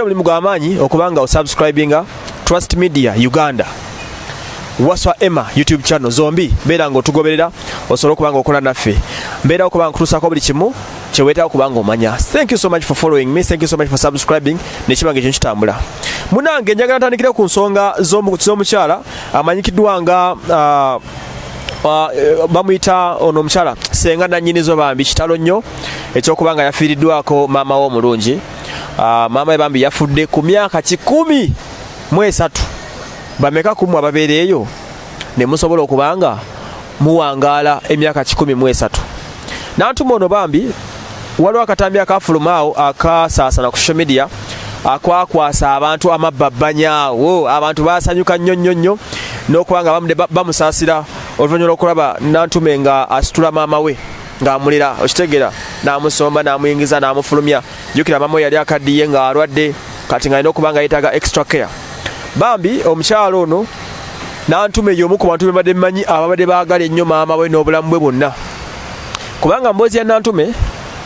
gukola mulimu gw'amaanyi okubanga osubscribinga Trust Media Uganda Waswa Emma YouTube channel zombi beera ng'otugoberera osobola okubanga okola naffe mbeera okubanga kutuusaako buli kimu kyewetaaga okubanga omanya. Thank you so much for following me, thank you so much for subscribing nekibanga ekyo kitambula. Munange njagala ntandikire ku nsonga z'omukyala amanyikiddwa nga bamuyita ono omukyala senga nannyinizo bambi kitalo nnyo ekyokubanga yafiiriddwako maama we omulungi. Maama we bambi yafudde ku myaka 13 bameka kumu ababeereeyo ne musobola okubanga muwangaala emyaka 13. Nantuma ono bambi waliwo akatambi akafulumaawo akasaasana ku social media akwakwasa abantu amabbabanyaawo abantu basanyuka nnyo n'okubanga bamu bamusaasira oluvannyuma lw'okulaba Nantume nga asitula maama we ng'amulira okitegera n'amusomba n'amuyingiza n'amufulumya. Jjukira maama we yali akaddiye ng'alwadde kati ng'alina okubanga yeetaaga extra care. Bambi omukyala ono Nantume y'omu ku bantu be mbadde mmanyi ababadde baagala ennyo maama we n'obulamu bwe bwonna, kubanga mboozi ya Nantume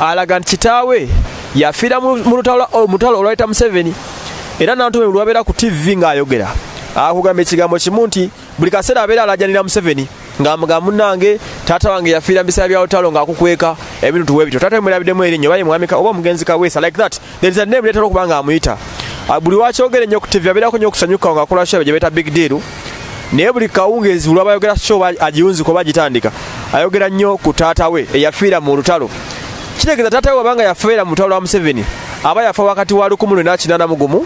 alaga nti kitaawe yafiira mu lutalo olwayita Museveni, era Nantume buli wabeera ku TV ng'ayogera akugamba ekigambo kimu nti buli kaseera abeera alajanira Museveni ng'amugamba munnange taata wange yafiira mu biseera bya lutalo ng'akukweka ebintu tuwe bityo taata mulabiddemu erinnya oba ye mwami oba omugenzi Kaweesa like that, there is a name leetera okuba ng'amuyita. Buli wakyogera ennyo ku TV abeerako nnyo okusanyuka ng'akola show gye beeta big deal, naye buli kawungeezi buli abayogera show agiwunzika oba agitandika ayogera nnyo ku taata we eyafiira mu lutalo. Kitegeeza taata we wabanga yafiira mu lutalo lwa Museveni aba yafa wakati wa 1981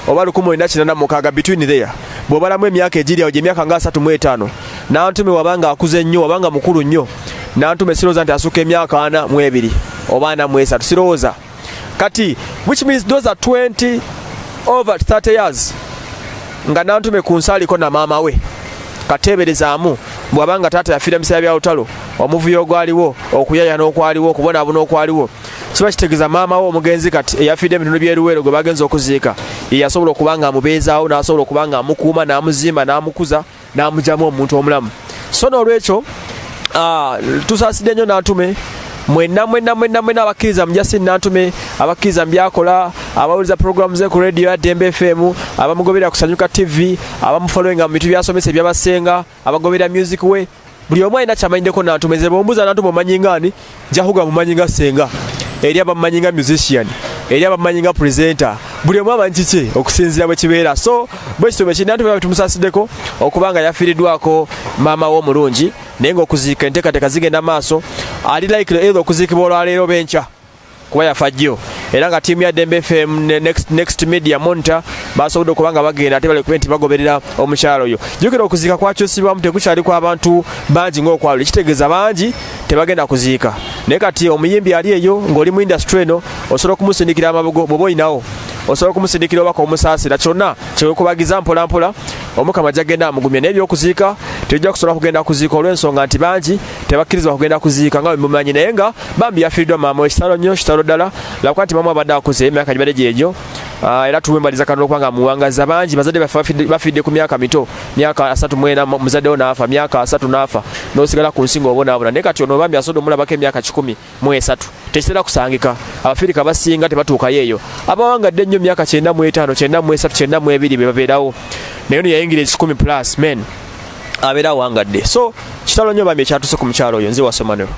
oba 1986 between there, bw'obalamu emyaka egiri awo gy'emyaka nga 35. Nantume wabanga akuze nnyo wabanga mukulu nnyo. Nantume sirowooza nti asuka emyaka 42 oba 43 sirowooza. Kati which means those are 20 over 30 years nga Nantume ku nsi aliko na maama we. Kateeberezaamu bw'abanga taata yafiira mu biseera bya lutalo, omuvuyo ogwaliwo, okuyayana okwaliwo, okubonaabona okwaliwo, kiba kitegeeza maama we omugenzi kati eyafiidde ebitundu by'eruweero gwe bagenza okuziika ye yasobola okubanga amubeezaawo n'asobola okubanga amukuuma n'amuzimba n'amukuza n'amugyamu omuntu omulamu. So n'olwekyo tusaasidde nnyo Nantume. Mwenna abakkiriza mu Justin Nantume, abakkiriza mu byakola, abawuliza programu ze ku radio ya Dembe FM, abamugoberera ku Sanyuka TV, abamufollowinga mu bintu byasomesa ebyabasenga, abagoberera music we, buli omu alina kyamanyideko Nantume. Nze bw'ombuuza Nantume omanyi ngani, nja kuga mumanyi nga senga, eri abamumanyi nga musician, eri abamumanyi nga presenter, buli omu amanyi kiki okusinziira bwe kibeera. So bwe kityo bwe Nantume tumusaasiddeko okubanga yafiiriddwako maama we omulungi, naye ng'okuziika enteekateeka zigenda maaso. Ali likely either okuziikibwa olwaleero benkya kuba yafa jjo, era nga ttiimu ya Dembe FM ne next media monitor basobodde okubanga bagenda ate bali nti bagoberera omukyalo oyo. Jjukira okuziika kwakyusibwamu tekukyaliko abantu bangi ng'okwalula, kitegeeza bangi tebagenda kuziika. Naye kati omuyimbi ali eyo ng'oli mu industry eno osobola okumusindikira amabugo bw'oba oyinawo, osobola okumusindikira obaka omusaasira, kyonna kyekubagiza mpola mpola Omukama gyagenda amugumya. Naye ebyokuziika tejja kusobola kugenda kuziika olw'ensonga nti bangi tebakkirizibwa kugenda kuziika nga mumanyi, naye nga bambi yafiiriddwa maama we kitalo nnyo, kitalo ddala. Labuka nti maama abadde akuze emyaka gibadde gyegyo, era tuwembaliza Katonda okubanga muwangaza bangi. Bazadde bafiidde ku myaka mito, myaka 34 muzaddewo n'afa, myaka 3 n'afa, n'osigala ku nsi ng'obonaabona. Naye kati ono bambi asobodde omulabako emyaka 13 tekitera kusangika. Abafirika basinga tebatuukayo eyo, abawangadde ennyo myaka 95, 93, 92 be babeerawo, naye ono yayingira 10+ men abeera awangadde. So kitalo nnyo bambi ekyatuuse ku mukyalo oyo. Nze Wasomano.